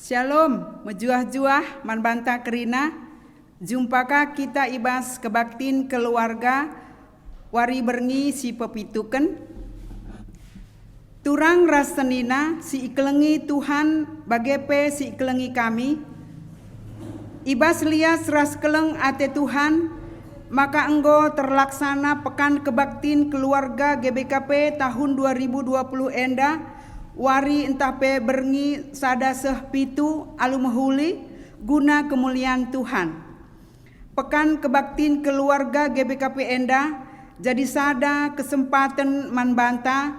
Shalom, mejuah-juah manbanta kerina. Jumpaka kita ibas kebaktin keluarga wari berngi si pepituken. Turang rasenina si iklengi Tuhan bagepe si iklengi kami. Ibas lias ras keleng ate Tuhan, maka enggo terlaksana pekan kebaktin keluarga GBKP tahun 2020 enda. Wari entah pe berngi sada seh pitu alumahuli guna kemuliaan Tuhan. Pekan kebaktin keluarga GBKP enda jadi sada kesempatan manbanta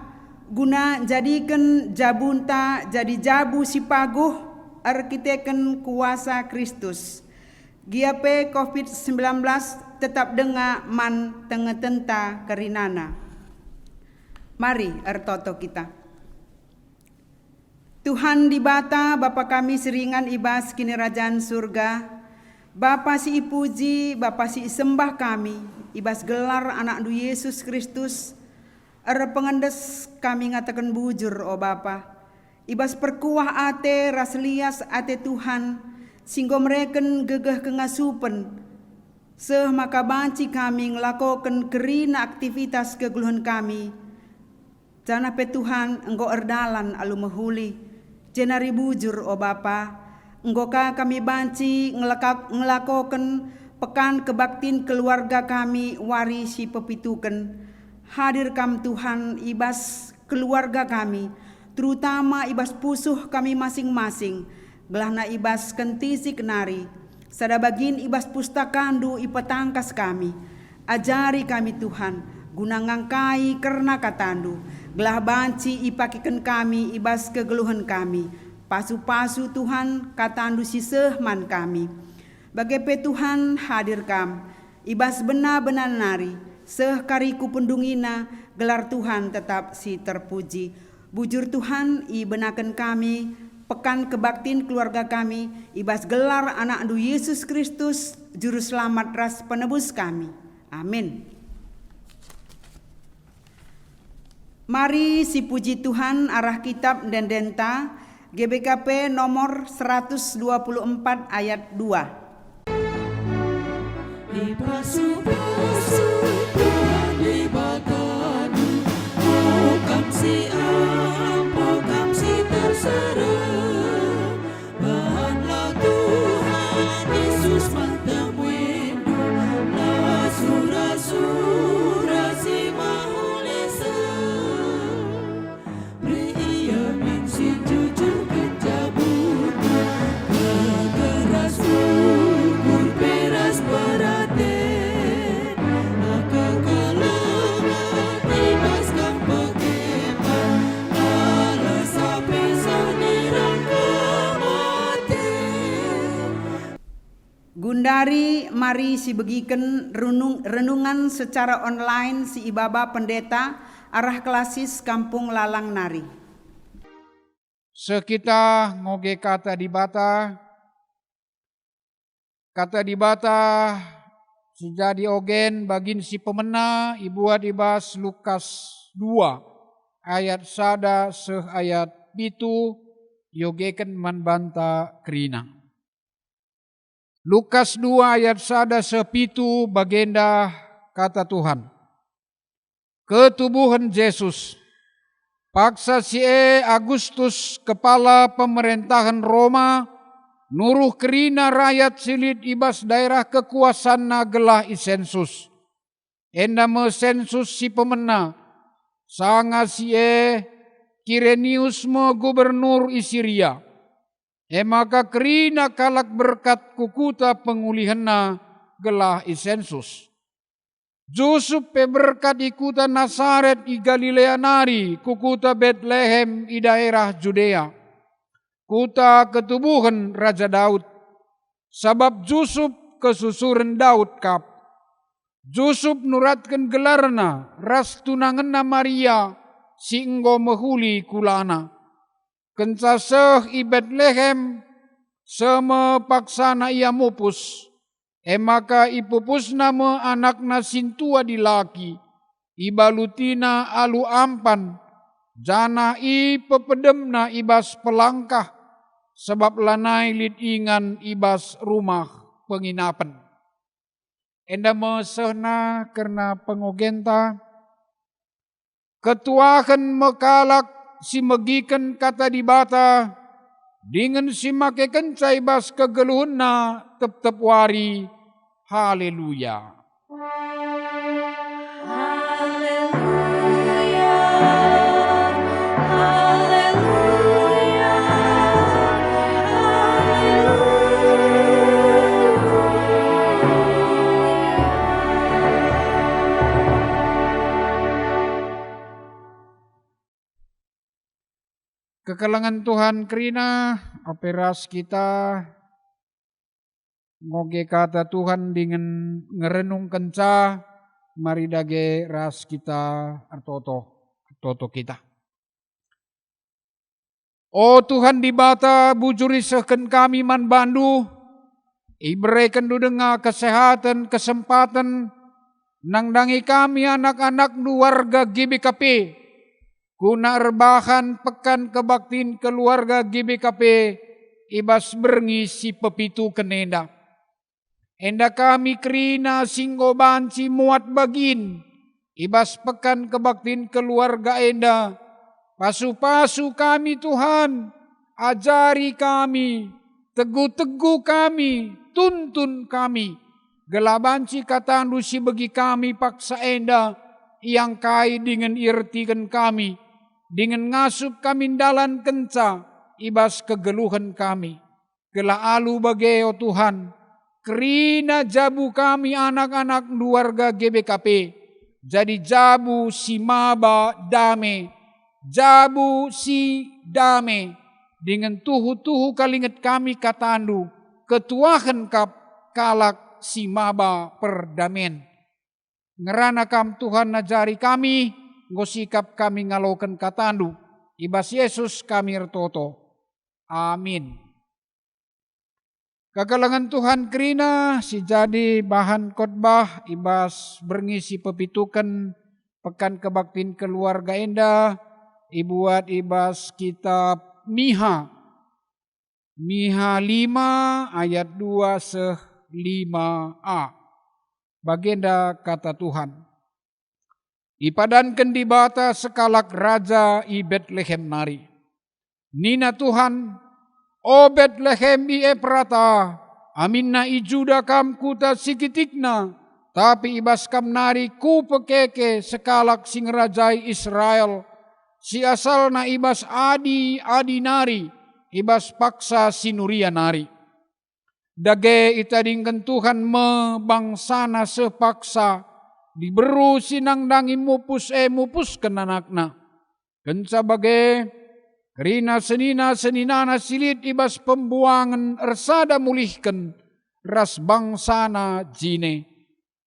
guna jadikan jabunta jadi jabu si paguh arkiteken kuasa Kristus. Giape COVID-19 tetap denga man tengetenta kerinana. Mari ertoto kita. Tuhan di bata Bapa kami seringan ibas kini kerajaan surga. Bapa si ipuji, Bapa si sembah kami, ibas gelar anak du Yesus Kristus. Pengendes kami ngatakan bujur o Bapa. Ibas perkuah ate raslias ate Tuhan, singgo mereken gegeh kengasupen. Seh maka banci kami ngelakokan kerina aktivitas keguluhan kami. Jana pe Tuhan engkau erdalan alumahuli. Jenari bujur o Bapa, enggoka kami banci ngelakokan pekan kebaktin keluarga kami wari si pepituken. Hadir kam Tuhan ibas keluarga kami, terutama ibas pusuh kami masing-masing. Gelahna ibas kentisi kenari, sada bagin ibas pustakandu ipetangkas kami. Ajari kami Tuhan, guna ngangkai kerna katandu. Gelah banci ipakikan kami ibas kegeluhan kami. Pasu-pasu Tuhan katandu sisehman kami. Bagepe Tuhan hadir kam. Ibas benar-benar nari. Seh kariku pendungina gelar Tuhan tetap si terpuji. Bujur Tuhan ibenakan kami. Pekan kebaktin keluarga kami. Ibas gelar anak du Yesus Kristus. Juru selamat ras penebus kami. Amin. Mari si puji Tuhan arah kitab dan denta GBKP nomor 124 ayat 2. Dipasu-pasu Tuhan dibakanu, pokam si pokam si terserah. Bahanlah Tuhan Yesus mantap windu, la surah-surah si mahulesa. Gundari mari si begiken renungan secara online si Ibaba Pendeta arah klasis Kampung Lalang Nari. Sekita ngoge kata di bata si jadi ogen bagin si pemena ibuat ibas Lukas 2 ayat sada seh ayat pitu yogeken manbanta kerina. Lukas 2 ayat sada sepitu bagenda kata Tuhan. Ketubuhan Yesus. Paksa si Agustus kepala pemerintahan Roma nuruh kerina rakyat silit ibas daerah kekuasaan gelah isensus. Enda me sensus si pemena. Sanga si Kirenius me gubernur Isiria. Maka kerina kalak berkat kukuta pengulihana gelah isensus. Yusuf berkat ikuta Nasaret i Galilea nari kukuta Bethlehem i daerah Judea. Kuta ketubuhan Raja Daud. Sabab Yusuf kesusuran Daud kap. Yusuf nuratkan gelarna ras tunanganna Maria si enggo mehuli kulana. Kencaseh i Bethlehem sama paksana ia mupus. Maka ipupus nama anakna sintua di laki. Ibalutina alu ampan. Jana i pepedemna ibas pelangkah. sebab lanai lid ingan ibas rumah penginapan. Enda mesehna karena pengogenta, ketuakan mekalak si megikan kata dibata, dengan si make kencai bas kegeluhna tep-tep wari. Haleluya. Kekelangan Tuhan kerina operas kita ngoge kata Tuhan dengan ngerenung kenca mari dage ras kita artoto kita. Oh Tuhan dibata bujuri seken kami man bandu, iberikan dudenga kesehatan kesempatan nangdangi kami anak-anak warga GBKP. Guna rebahan pekan kebaktin keluarga GBKP ibas berngisi pepitu kenenda. Enda kami kerina singgo banci muat bagin ibas pekan kebaktin keluarga enda. Pasu-pasu kami Tuhan, ajari kami, teguh-teguh kami, tuntun kami. Gelabanci kata andusi bagi kami paksa enda yang kai dengan irtikan kami. Dengan ngasup kami dalan kenca, ibas kegeluhan kami. Gela alu bageo Tuhan, kerina jabu kami anak-anak keluarga GBKP. Jadi jabu si maba dame, jabu si dame. Dengan tuhu-tuhu kalinget kami katandu, ketuahan kap kalak si maba perdamen. Ngerana kam Tuhan najari kami, ngosikap kami ngalokan katandu, ibas Yesus kami ertoto. Amin. Kekelangan Tuhan kerina si jadi bahan khotbah ibas berngisi pepitukan pekan kebaktin keluarga enda ibuat ibas kitab Miha 5 ayat 2 5a. Bagenda kata Tuhan. Ipadankan di bata sekalak raja i Betlehem nari. Nina Tuhan, o Betlehem i Efrata, aminna i Juda kam kuta sikitikna, tapi ibas kam nari ku pekeke sekalak sing rajai Israel, si asalna ibas adi nari, ibas paksa sinuria nari. Dage itadingkan Tuhan mebangsana sepaksa, diberu sinangdangi mupus kenanakna. Kenca bage kerina seninana silit ibas pembuangan ersada mulihkan ras bangsana jine.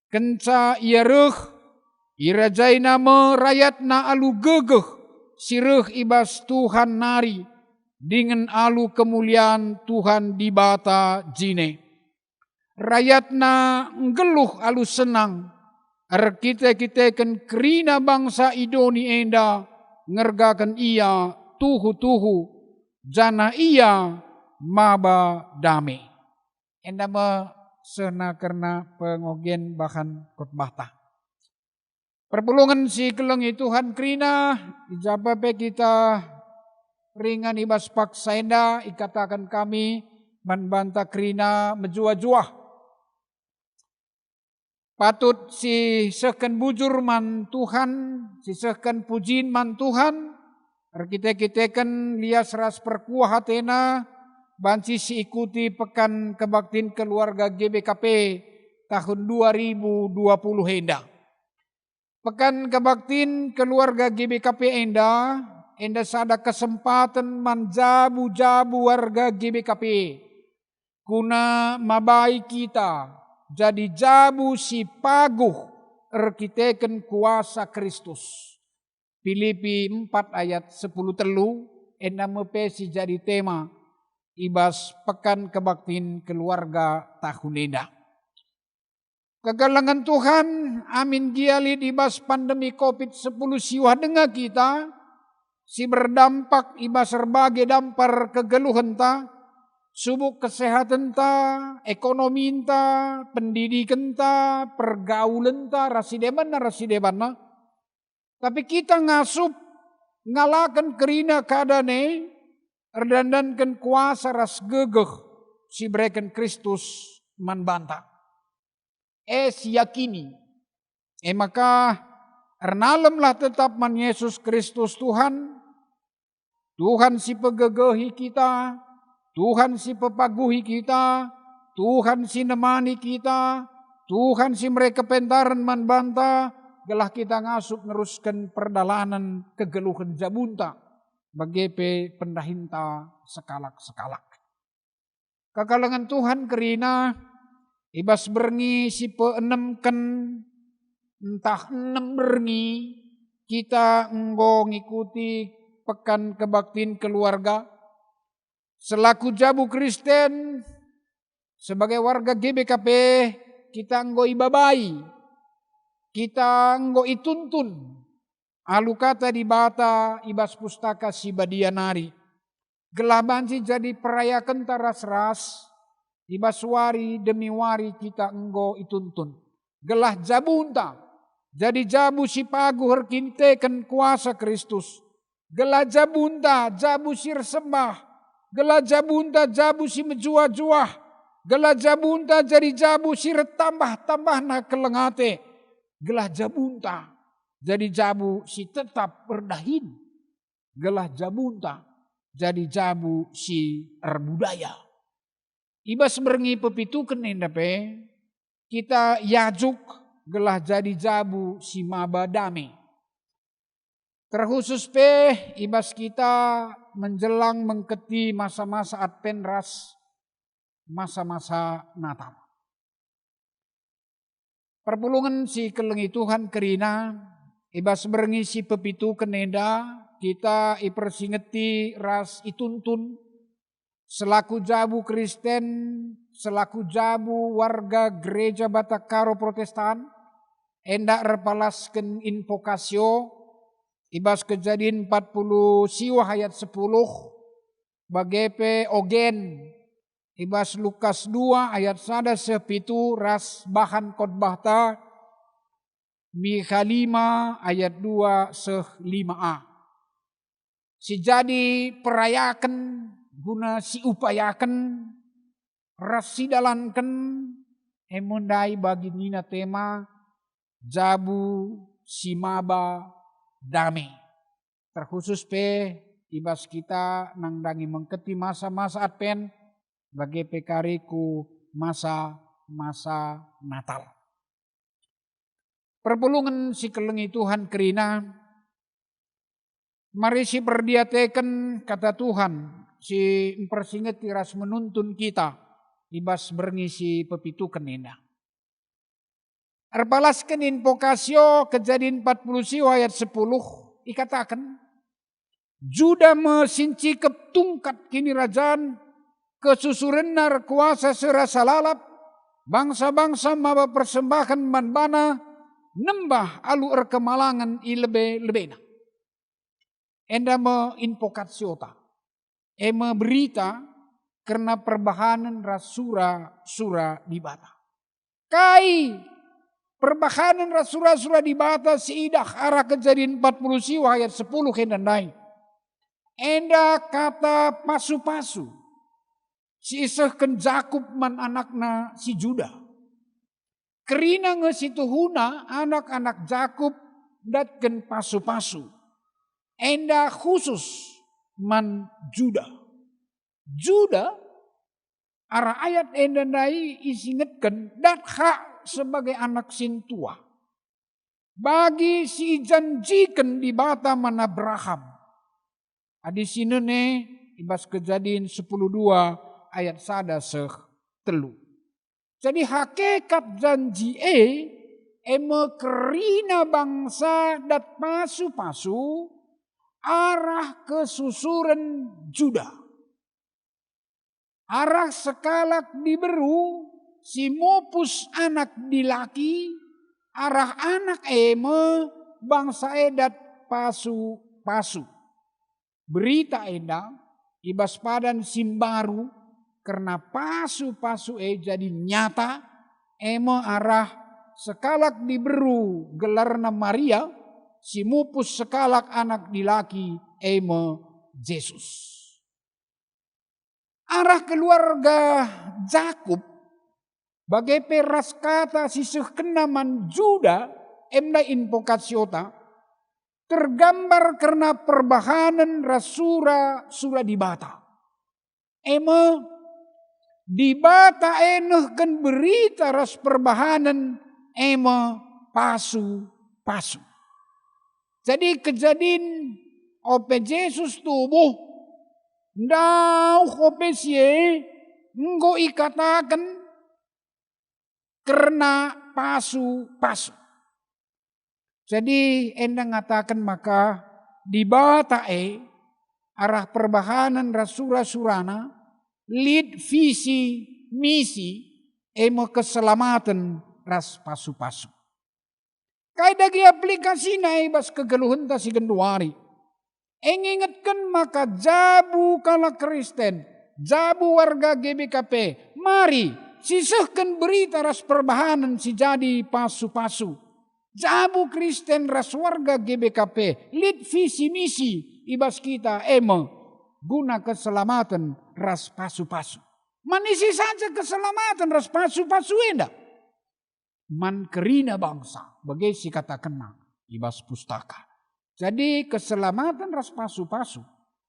Kenca ia irajaina merayatna alu gegeh sireh ibas Tuhan nari dengan alu kemuliaan Tuhan di bata jine. Rayatna ngeluh alu senang. Ar kita kan kerina bangsa idoni enda ngergakan ia tuhu jana ia maba dame. Enda me sena karena pengogen bahan khotbah. Perpulungan si kelengi Tuhan kerina ijabape kita ringan ibas paksa enda ikatakan kami manbanta kerina menjua-juah. Patut si sehkan bujur man Tuhan, si sehkan pujin man Tuhan, kita kan lias ras perkuah hatena, banci si ikuti pekan kebaktin keluarga GBKP tahun 2020 enda. Pekan kebaktin keluarga GBKP enda sada kesempatan manjabu-jabu warga GBKP. Kuna mabai kita. Jadi jabu si paguh erkiteken kuasa Kristus. Filipi 4 ayat 10 telu endamepe si jadi tema ibas pekan kebaktin keluarga tahun enda. Kegalangan Tuhan amin giali ibas pandemi COVID-10 siwah denga kita si berdampak ibas berbagai dampar kegeluhan ta subuk kesehatan ta, ekonomi ta, pendidikan ta, pergaulan ta, rasideban. Tapi kita ngasup ngalakan kerina kadane, erdandankan kuasa ras gegeh si bereken Kristus manbanta. Siyakini. Maka ernalemlah tetap man Yesus Kristus Tuhan. Tuhan si pegegehi kita, Tuhan si pepaguhi kita, Tuhan si nemani kita, Tuhan si mereka pentaran manbanta, gelah kita ngasup neruskan perdalanan kegeluhan jabunta, bagepe pendahinta sekalak-sekalak. Kakalangan Tuhan kerina, ibas berngi si peenemken, entah enem berngi, kita enggo ngikuti pekan kebaktiin keluarga, selaku jabu Kristen, sebagai warga GBKP, kita enggo ibabai, kita enggo ituntun, alu kata di bata ibas pustaka si badianari, gelah banci jadi perayakan taras-ras, ibas wari demi wari kita enggo ituntun, gelah jabunta, jadi jabu si pagu herkinteken kuasa Kristus, gelah jabunta, jabu si resembah, gelah jabunta, jabu si menjuah-juah, gelah jabunta jadi jabu si retambah-tambah na kelengate, gelah jabunta jadi jabu si tetap berdahin, gelah jabunta jadi jabu si erbudaya. Ibas berngi pepituken endape, kita yajuk gelah jadi jabu si mabadame. Terkhusus ibas kita menjelang mengketi masa-masa Advent ras, masa-masa Natal. Perpulungan si kelengi Tuhan kerina, ibas berngisi pepitu keneda, kita ipersingeti ras ituntun, selaku jabu Kristen, selaku jabu warga gereja Batakaro Protestan, endak repalasken invokasio, ibas Kejadian 40 siwa ayat 10, bagepe ogen, ibas Lukas 2 ayat 1 sepitu ras bahan khotbah Mikha 5 ayat 2 5a. Si jadi perayakan guna si upayakan ras sidalanken emundai bagi nina tema jabu simaba damai. Terkhusus ibas kita nangdangi mengketi masa-masa Advent bagi pekariku masa-masa Natal. Perpulungan si kelengi Tuhan kerina, mari si berdiateken kata Tuhan, si mempersinget tiras menuntun kita, ibas berngisi pepitu kenenda. Erbalaskan invokasio Kejadian 40 ayat 10, ikatakan, Juda mesinci ketungkat kini rajaan, kesusurenar kuasa serasa lalap, bangsa-bangsa maba persembahan manbana, nembah alu erkemalangan ilebe-lebena. Enda me invokasiota, me berita karena perbahanan rasura-sura di bata. Kai perbahanan rasura-sura di bata siidah arah Kejadian 40 siwa ayat 10 kendandai. Enda kata pasu-pasu, si isehken Jakub man anakna si Juda. Kerina ngesituhuna anak-anak Jakub datken pasu-pasu. Enda khusus man Juda. Juda arah ayat enda nai isingetken dat hak sebagai anak sintua. Bagi si janjikan di bata man Abraham. Adi sinene ibas Kejadian 10:2 ayat 1 telu. Jadi hakikat janji eme kerina bangsa dat pasu-pasu arah kesusuren Juda. Arah sekalak diberu si mopus anak dilaki, arah anak eme bangsa edat pasu-pasu. Berita enda ibas padan simbaru karena pasu-pasu jadi nyata ema arah sekalak diberu gelarna Maria si mupus sekalak anak dilaki ema Yesus. Arah keluarga Jakub bagai peras kata si kenaman Juda emna invokasiota tergambar karena perbahanan rasura sura dibata. Ema dibata enehkan berita ras perbahanan ema pasu. Jadi kejadian ope Yesus tubuh ndau ope sie nggo ikatakan karena pasu. Jadi endang ngatakan maka dibata arah perbahanan rasura surana lead visi misi ema keselamatan ras pasu. Kaya dagi aplikasi na bas kegeluhan ta si genduari. Ingatkan maka jabu kala Kristen, jabu warga GBKP. Mari sisahkan berita ras perbahanan si jadi pasu. Jabu Kristen ras warga GBKP, lead visi misi ibas kita ema guna keselamatan ras pasu. Manisi saja keselamatan ras pasu endak. Man kerina bangsa, bagai si katakan ibas pustaka. Jadi keselamatan ras pasu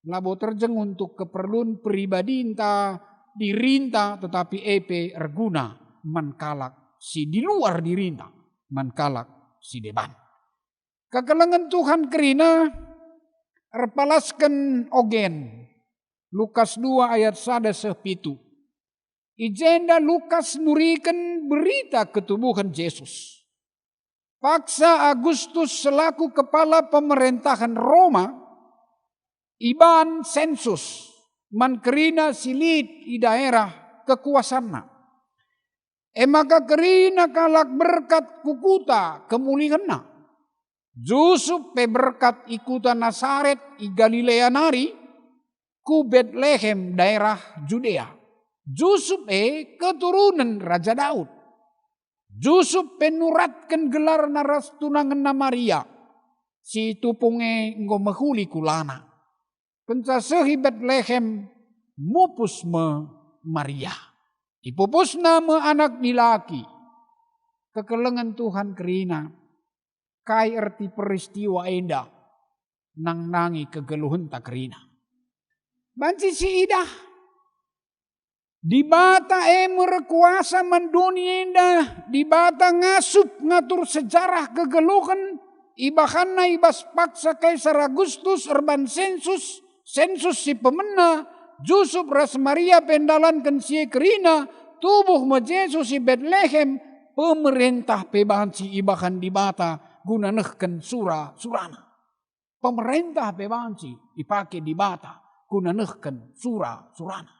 labo terjeng untuk keperluan pribadi dirinta tetapi erguna mankalak si di luar dirinta mankalak si deban. Kekelengan Tuhan kerina erpalaskan ogen. Lukas 2 ayat 1-7. Ijenda Lukas nurikan berita ketubuhan Yesus. Paksa Agustus selaku kepala pemerintahan Roma iban sensus mankerina silit di daerah kekuasaanna. Maka kerina kalak berkat kukuta kemulihanna. Yusuf berkat ikutan Nasaret i Galilea nari ku Betlehem daerah Judea. Yusuf keturunan Raja Daud. Yusuf penuratkan gelar naras tunangan na Maria. Si tupunge ngo mahuli kulana. Pencasehi Betlehem mupus me Maria. Ipupus nama anak dilaki. Kekelengan Tuhan kerina. Kai erti peristiwa enda. Nang nangi kegeluhan tak kerina. Banci si idah. Dibata merekuasa mendunia indah. Dibata ngasup ngatur sejarah kegeluhan. Ibahanna ibas paksa Kaisar Agustus urban sensus si pemena. Yusuf ras Maria pendalankan si kerina. Tubuh ma Yesus si Betlehem. Pemerintah pebahan si ibahan dibata. Guna nehken surana. Pemerintah pebahan si ipake dibata. Guna nehken surana.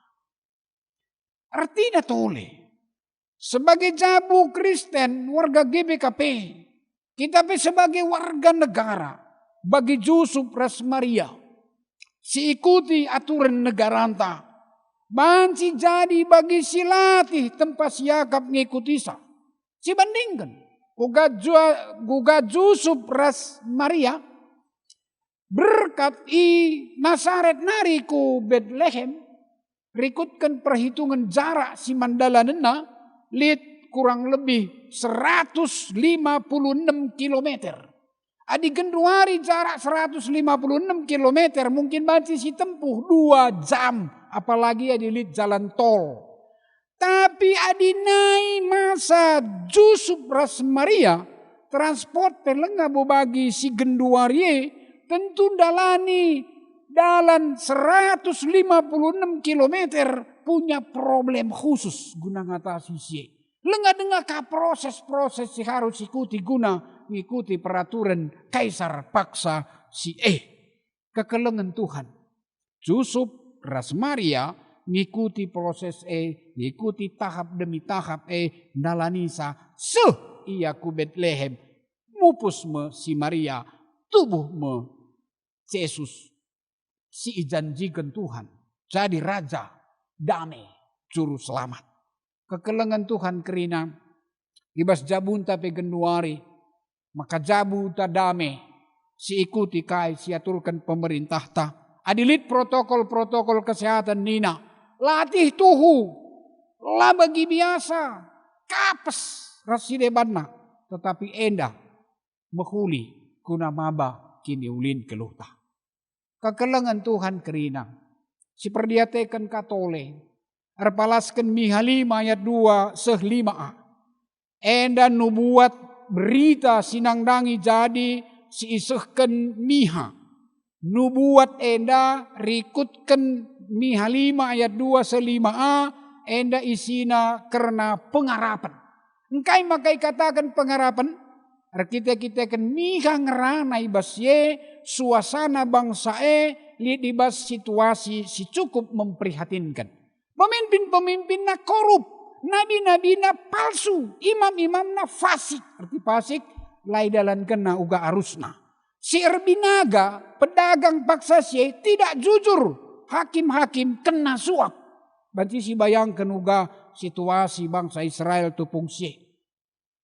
Artinya tole. Sebagai jabu Kristen warga GBKP. Kita sebagai warga negara. Bagi Yusuf ras Maria. Si ikuti aturan negara anta. Banci jadi bagi si latih tempat siakap ngikuti sa. Si bandingkan. Gugat Yusuf ras Maria. Berkat i Nasaret nariku Betlehem. Rikutkan perhitungan jarak si mandalanena. Lihat kurang lebih 156 kilometer. Adi genduari jarak 156 kilometer. Mungkin banci si tempuh 2 jam. Apalagi adi lihat jalan tol. Tapi adi nai masa Yusuf ras Maria. Transport pelengah bagi si genduari. Tentu dalani. Dalam 156 kilometer punya problem khusus guna ngatasi si. Lengah proses-proses si harus ikuti guna mengikuti peraturan kaisar paksa si kekelengan Tuhan. Yusuf ras Maria mengikuti proses mengikuti tahap demi tahap nalanisa iya ku Betlehem mupus me si Maria tubuh me Yesus si ijanjikan Tuhan jadi raja damai juru selamat. Kekelengan Tuhan kerina ibas jabunta pe Januari maka jabu ta dame si ikuti kai si aturkan pemerintah ta. Adilit protokol kesehatan nina. Latih tuhu. Lah bagi biasa. Kapes raside banna. Tetapi enda. Mehuli kuna maba kini ulin keluta. Kekelengan Tuhan kerina. Si perdiatekan katole. Erpalaskan Miha 5 ayat 2 5a. Enda nubuat berita sinangdangi jadi si isehken Miha. Nubuat enda rikutkan Miha 5 ayat 2 5a. Enda isina karena pengarapan. Engkai makai katakan pengarapan. Kita kan Miha ngerana ibasye suasana bangsa lihat ibas situasi si cukup memprihatinkan. Pemimpin-pemimpin na korup, nabi-nabi na palsu, imam-imam na fasik. Arti fasik, lai dalan kena uga arusna. Si erbinaga, pedagang paksa si tidak jujur. Hakim-hakim kena suap. Berarti si bayangkan uga situasi bangsa Israel tupung si.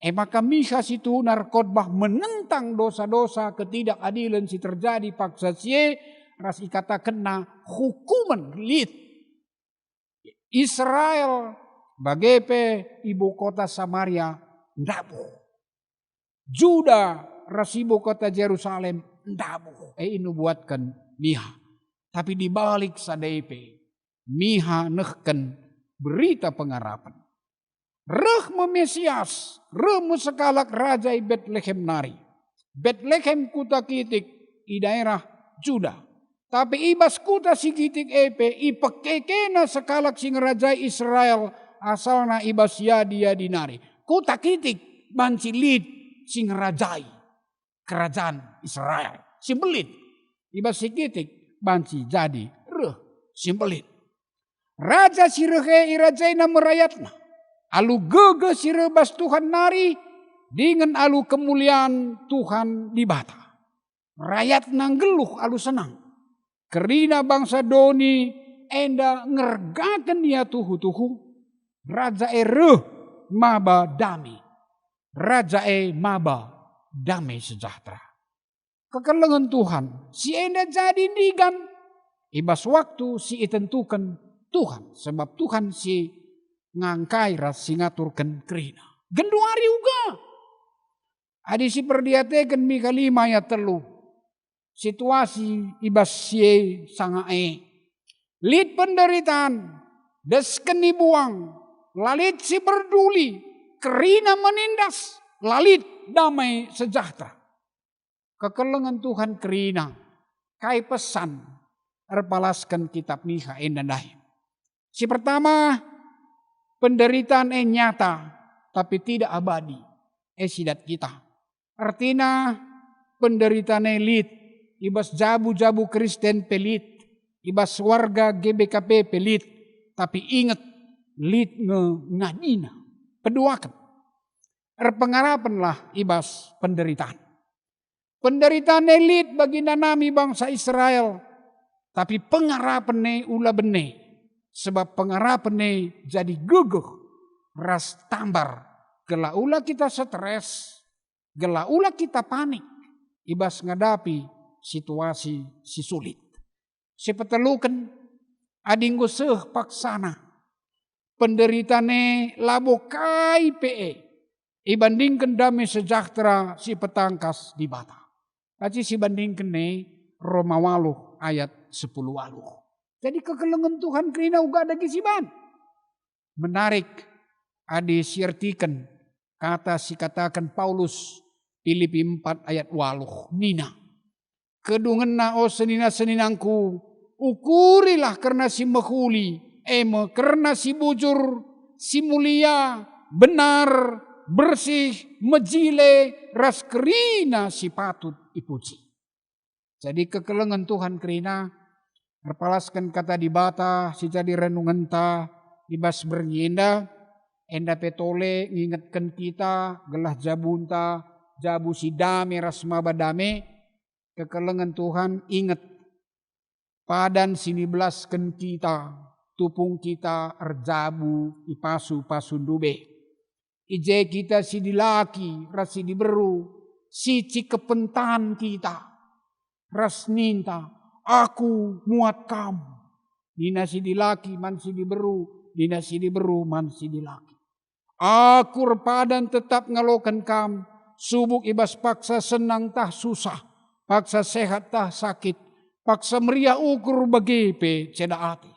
Maka Miha situ narkotbah menentang dosa-dosa ketidakadilan si terjadi paksa si. Ras ikata kena hukuman lit. Israel bagepe ibu kota Samaria ndabu. Juda ras ibu kota Yerusalem ndabu. Inu buatkan Miha. Tapi dibalik sadepe Miha nehken berita pengarapan. Reh Mesias, reh sekalak raja i Bethlehem nari. Bethlehem kuta kitik i daerah Juda. Tapi ibas kuta si kitik epe ipekekena sekalak sing raja Israel asalna ibas yadi nari. Kuta kitik banci lid sing rajai kerajaan Israel. Simbelit. Ibas si kitik banci jadi reh simbelit. Raja si rehe irajaina merayatna. Alu gege si rebas Tuhan nari dengan alu kemuliaan Tuhan di bata. Rakyat nang geluh alu senang. Kerina bangsa doni enda ngergakan dia tuhu-tuhu. Raja reh maba damai. Raja maba damai sejahtera. Kekelengan Tuhan si enda jadi digan. Ibas waktu si itentukan Tuhan. Sebab Tuhan si ngangkai ras singaturkan kerina. Genduari uga. Adi si perdiatekan Miha 5 ayat 3. Situasi ibas sie sangae. Lid penderitaan. Deskeni buang. Lalit si berduli. Kerina menindas. Lalit damai sejahtera. Kekelengan Tuhan kerina. Kai pesan. Erpalaskan kitab Miha endandai. Si pertama. Penderitaan nyata. Tapi tidak abadi. Sidat kita. Artinya penderitaan lid. Ibas jabu-jabu Kristen pelit. Ibas warga GBKP pelit. Tapi ingat. Lid ngadina. Peduakan. Erpengarapanlah ibas penderitaan. Penderitaan lid bagi nanami bangsa Israel. Tapi pengarapan ula bene. Sebab pengarapan jadi guguh. Ras tambar. Gelaula kita stres. Gelaula kita panik. Ibas ngadapi situasi si sulit. Si petelukan adinggo seh paksana. Penderitane labo kai PE. Ibandingkan damai sejahtera si petangkas di bata. Aci si bandingkan Roma 8 ayat 10 waluh. Jadi kekelengan Tuhan kerina uga ada kisiban. Menarik. Adi siartikan. Kata si katakan Paulus. Filipi 4 ayat waluh. Nina. Kedungan na o senina-seninangku. Ukurilah karena si mehuli. Karena si bujur. Si mulia. Benar. Bersih. Mejile. Ras kerina si patut ipuji. Jadi kekelengan Tuhan kerina. Berpalaskan kata di bata. Si jadi renungan ta. Ibas bernyenda. Enda petole ngingetkan kita. Gelah jabunta. Jabu si dame ras maba dame. Kekelengan Tuhan ingat. Padan sini belaskan kita. tupung kita erjabu ipasu-pasu dube. Ije kita si dilaki rasi diberu, si cikepentan kita ras ninta aku muat kamu. Dina si dilaki man si diberu, dina si diberu man si dilaki. Aku repadan tetap ngalokan kam, subuk ibas paksa senang tah susah, paksa sehat tah sakit, paksa meriah ukur begepe ceda ati.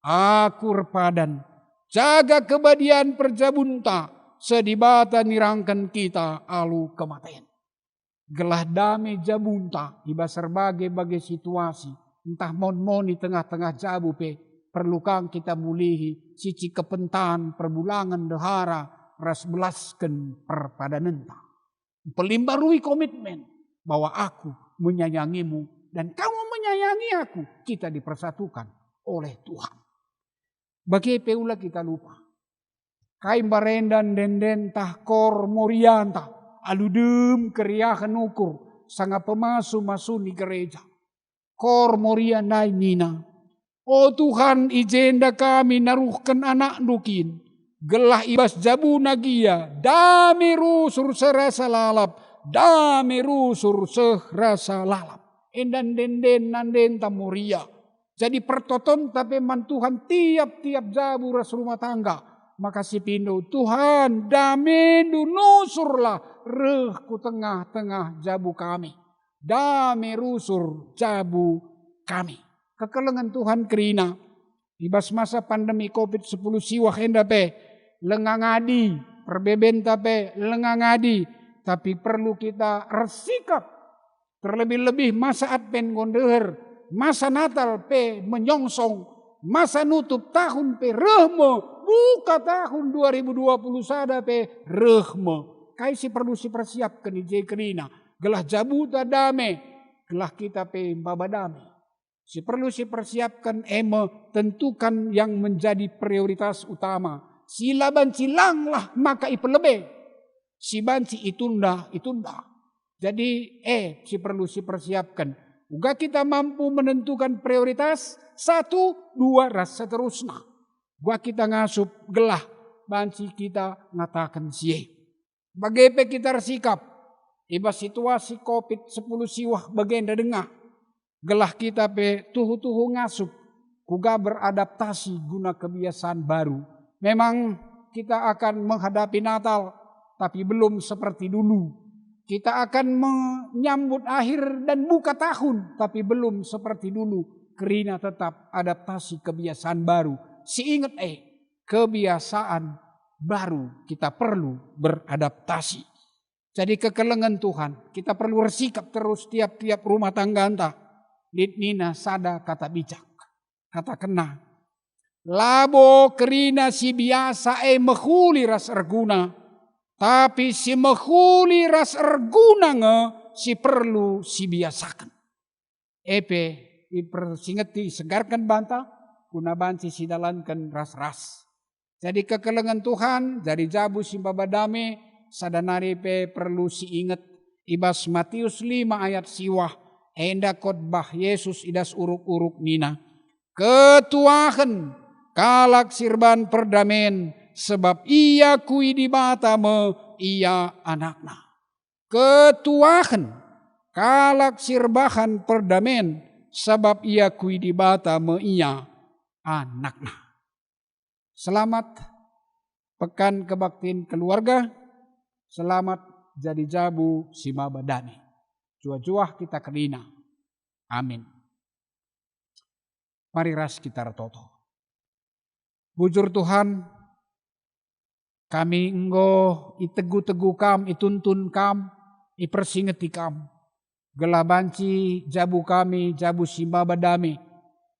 Aku repadan jaga kebadian perjabunta, sedibata nirangkan kita alu kematian. Gelah damai jabunta ibas berbagai situasi, entah mon di tengah-tengah jabu pe, perlukang kita mulihi cici kepentan perbulangan dehara ras belasken perpadanenta. Pelimbarui komitmen bahwa aku menyayangimu dan kamu menyayangi aku. Kita dipersatukan oleh Tuhan. Bagi peula kita lupa. Kain barendan denden tahkor morianta. Aludem keriahan ukur. Sangat pemasu di gereja. Kor moriandai nina. Oh Tuhan ijenda kami naruhkan anak dukin. Gelah ibas jabu nagia. Dami rusur serasa lalap. Dami rusur serasa lalap. Endan denden nanden tamuria. Jadi pertoton tapi man Tuhan tiap-tiap jabu ras rumah tangga. Makasih pindo Tuhan dami nusurlah reh ku tengah-tengah jabu kami. Dami rusur jabu kami. Kekelengan Tuhan kerina. Ibas masa pandemi COVID-10 siwah endape. Lengangadi. Perbeben tape lengangadi. Tapi perlu kita bersikap. Terlebih-lebih masa Advent gondeher. Masa Natal pe menyongsong. Masa nutup tahun pe rehme. Buka tahun 2021 pe rehme. Kaisi perlu si persiapkan di kerina. Gelah jabuta dame. Gelah kita pe baba dame. Si perlu si persiapkan tentukan yang menjadi prioritas utama. Si laban cilanglah maka ipelebe. Si banci itunda. Jadi si perlu si persiapkan. Uga kita mampu menentukan prioritas 1, 2 ras seterusnya. Gua kita ngasup gelah banci kita ngatakan sie. Bagaimana kita bersikap? Iba situasi COVID-10 siwah bagenda dengah. Gelah kita pe tuhu-tuhu ngasup. Kuga beradaptasi guna kebiasaan baru. Memang kita akan menghadapi Natal. Tapi belum seperti dulu. Kita akan menyambut akhir dan buka tahun. Tapi belum seperti dulu. Kerina tetap adaptasi kebiasaan baru. Ingat kebiasaan baru kita perlu beradaptasi. Jadi kekelengan Tuhan. Kita perlu bersikap terus tiap-tiap rumah tangga anta. Nina sada kata bijak. Kata kena. Labo kerina si biasa mehuli ras erguna. Tapi si mehuli ras erguna si perlu si biasakan. Persingeti segarkan banta. Kuna banci si dalankan ras-ras. Jadi kekelengan Tuhan. Jadi jabu si babadame. Sadanari pe perlu si ingat. Ibas Matius 5 ayat siwah. Enda khotbah Yesus idas uruk-uruk nina. Ketuahan kalak sirban perdamen. Sebab ia kui di batame ia anakna. Ketuahan kalak sirbahan perdamen. Sebab ia kui di batame ia anakna. Selamat pekan kebaktian keluarga. Selamat jadi jabu si mabadani. Jua-juah kita kerina. Amin. Mari ras kita retoto. Bujur Tuhan, kami enggo itegu-tegu kam, ituntun kam, ipersingeti kam. Gelabanci jabu kami, jabu si mabadami.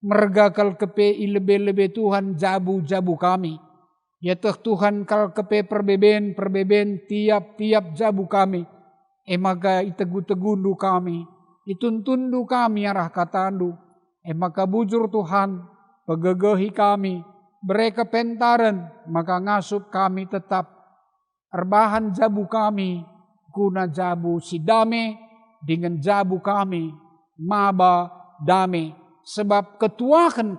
Merga kal kepe ilebe-lebe Tuhan jabu-jabu kami. Ya Tuhan kal kepe perbeben tiap-tiap jabu kami. Emaga itegu-tegundu kami. Ituntundu kami arah katandu. Maka bujur Tuhan pegegehi kami. Mereka pentaran maka ngasup kami tetap. Erbahan jabu kami. Guna jabu si dame dengan jabu kami. Maba dame. Sebab ketuahan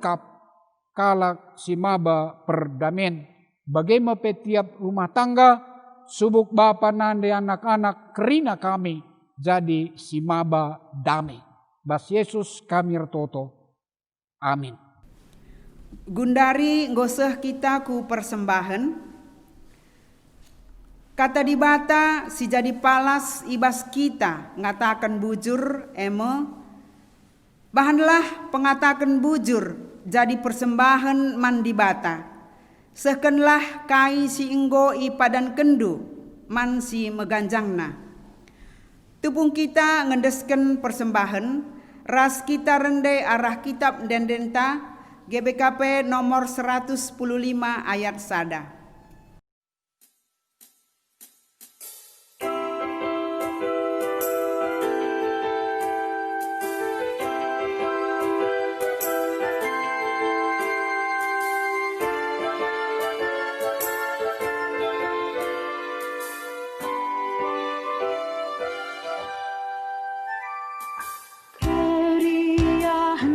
kalak si maba perdamen. Bagaimana tiap rumah tangga subuk bapa nande anak-anak kerina kami jadi si maba damai. Bas Yesus kami retoto. Amin. Gundari ngoseh kita ku persembahan. Kata di bata si jadi palas ibas kita ngatakan bujur bahanlah pengatakan bujur jadi persembahan man di bata. Sekenlah kai si inggo i padan kendu man si meganjangna. Tupung kita ngendesken persembahan ras kita rende arah kitab dendenta GBKP nomor 115 ayat sada.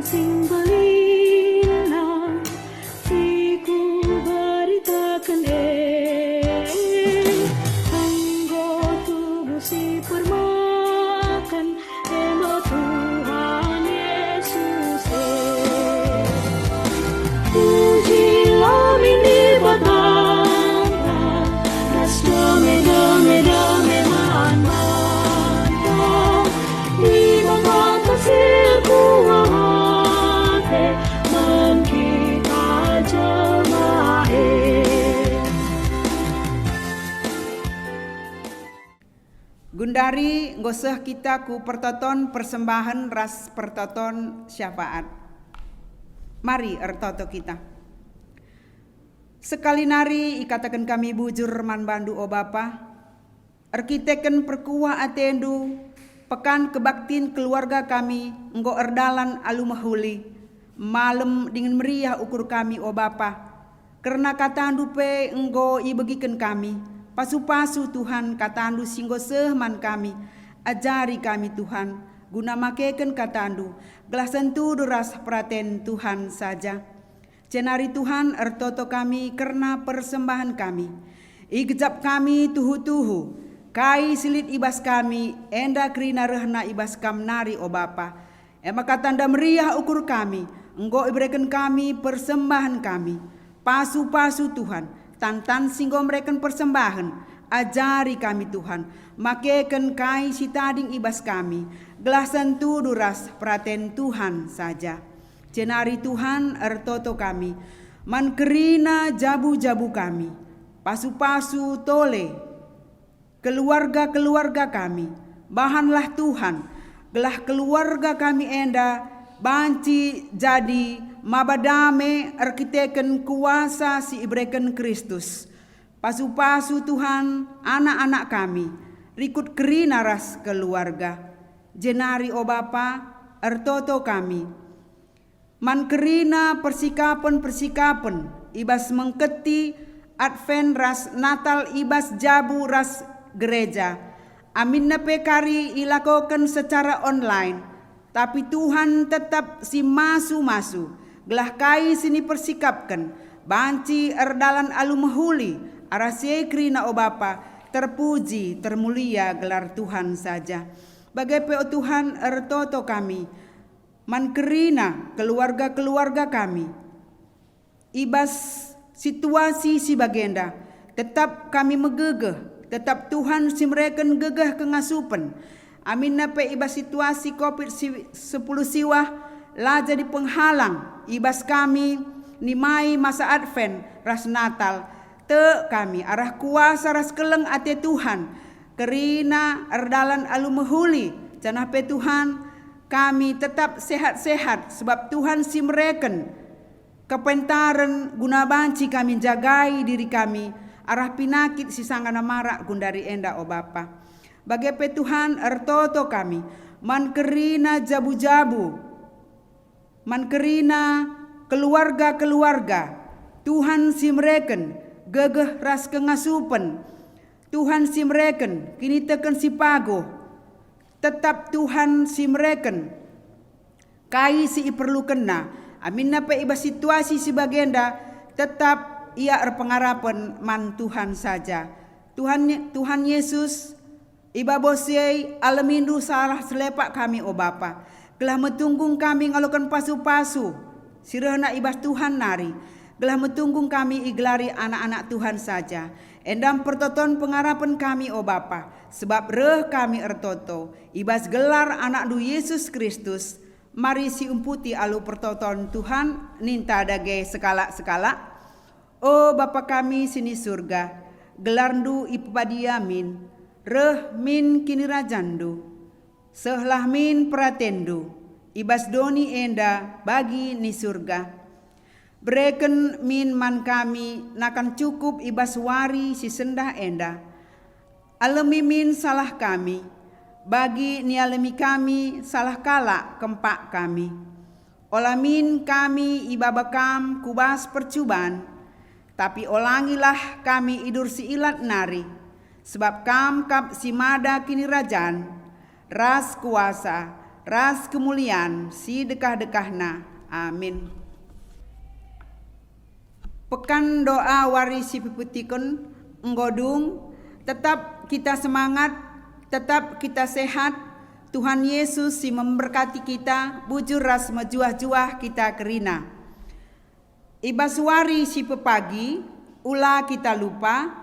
Sing belilang, si ku beritakan engkau tubuh si permakan ema Tuhan Yesus pujilah mini batangka ras dame man mantap di mata sekuat man kita jemahe. Gundari ngoseh kita ku pertoton persembahan ras pertoton syafaat. Mari ertoto kita. Sekali nari ikatakan kami bujur man bandu o Bapa. Erkiteken perkuah atendu pekan kebaktin keluarga kami enggo erdalan alu mahuli. Malam dingin meriah ukur kami o Bapa. Karena katandu pe enggo ibegikan kami. Pasu-pasu Tuhan katandu singgo sehman kami. Ajari kami Tuhan. Guna makeken katandu. Gelas sentuh duras praten Tuhan saja. Cenari Tuhan ertoto kami karena persembahan kami. Igejap kami tuhu-tuhu. Kai silit ibas kami. Enda krina rehna ibas kam nari o Bapa. Ema katanda meriah ukur kami. Enggo iberikan kami persembahan kami. Pasu-pasu Tuhan. Tantan singgo mereken persembahan. Ajari kami Tuhan. Makeken kai si tading ibas kami. Gelasan tu duras praten Tuhan saja. Cenari Tuhan ertoto kami. Man kerina jabu-jabu kami. Pasu-pasu tole. Keluarga-keluarga kami. Bahanlah Tuhan. Gelah keluarga kami enda. Banci jadi mabadame arkiteken kuasa si ibreken Kristus. Pasu-pasu Tuhan anak-anak kami. Rikut kerina ras keluarga. Jenari o Bapa ertoto kami. Man kerina persikapan ibas mengketi Advent ras Natal ibas jabu ras gereja. Amin na pekari ilakokan secara online. Tapi Tuhan tetap si masu-masu. Gelah kai sini persikapkan. Banci erdalan alu mahuli. Arasye krina o Bapa. Terpuji, termulia gelar Tuhan saja. Bagai o Tuhan ertoto kami. Man kerina keluarga-keluarga kami. Ibas situasi si bagenda. Tetap kami megegeh. Tetap Tuhan si mereken gegeh kengasupen. Amin nape ibas situasi COVID-10 siwah lah jadi penghalang ibas kami nimai masa Advent ras Natal te kami arah kuasa ras keleng ate Tuhan kerina erdalan alu mahuli canah pe Tuhan kami tetap sehat-sehat sebab Tuhan si mereken kepentaran guna banci kami jagai diri kami arah pinakit si sangana marak gundari enda o Bapa. Bagai pe Tuhan ertoto kami. Man kerina jabu-jabu. Man kerina keluarga-keluarga. Tuhan si mereken. Gegeh ras kengasupen. Tuhan si mereken. Kini teken si pago. Tetap Tuhan si mereken. kai si perlu kena amin napa iba situasi si bagenda tetap ia pengarapan man Tuhan saja. Tuhan Yesus iba bosei alamindu salah selepak kami o Bapa. Gelah metunggung kami ngalokan pasu-pasu sirahna ibas Tuhan nari. Gelah metunggung kami iglari anak-anak Tuhan saja. Endam pertoton pengarapan kami o Bapa. Sebab reh kami ertoto ibas gelar anak du Yesus Kristus. Mari si umputi alu pertoton Tuhan ninta dage sekala-sekala. O Bapa kami sini surga, gelarndu ipadiamin, reh min kini rajandu, sehlah min pratendu, ibas doni enda bagi ni surga. Bereken min man kami nakan cukup ibas wari si sendah enda. Alemi min salah kami, bagi ni alemi kami salah kala kempak kami. Olamin kami ibabakam kubas percubaan, tapi olangilah kami idur si ilat nari. Sebab kam kap si mada kini rajan, ras kuasa, ras kemuliaan si dekah-dekahna. Amin. Pekan doa warisi piputikun nggodung, tetap kita semangat, tetap kita sehat. Tuhan Yesus si memberkati kita, bujur ras mejuah-juah kita kerina. Ibaswari si pepagi, ulah kita lupa,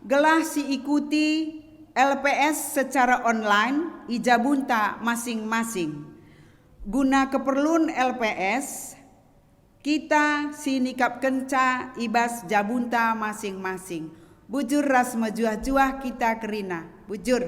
gelah si ikuti LPS secara online, ijabunta masing-masing. Guna keperluan LPS, kita si nikap kenca ibas jabunta masing-masing. Bujur ras mejuah-juah kita kerina, bujur.